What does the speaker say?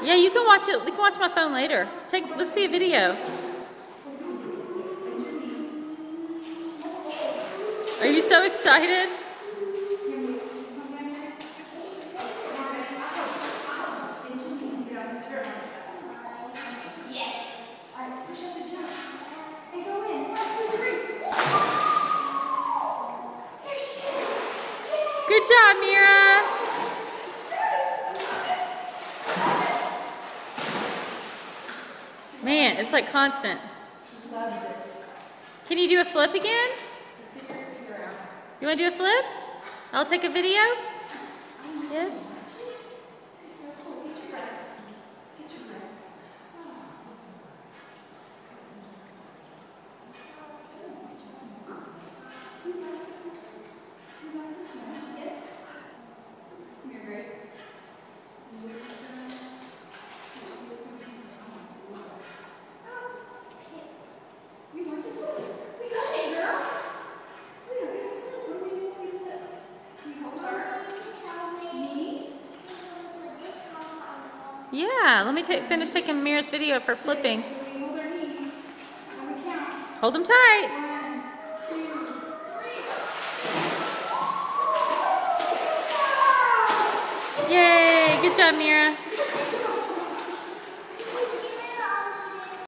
Yeah, you can watch it. We can watch my phone later. Let's see a video. Are you so excited? Yes. All right, push up and jump. And go in. 1, 2, 3. There she is. Good job, Mira. Man, it's like constant. She loves it. Can you do a flip again? Let's get your finger out. You want to do a flip? I'll take a video? Yes? It's so cool. Get your breath. Get your breath. You like this one? Yes. Come here, Grace. We want to flip. We got it, girl. We are going to flip. What do we do when we flip? We hold our knees. Yeah, let me finish taking Mira's video of her flipping. We hold our knees. And we count. Hold them tight. 1, 2, 3. Yay, good job, Mira.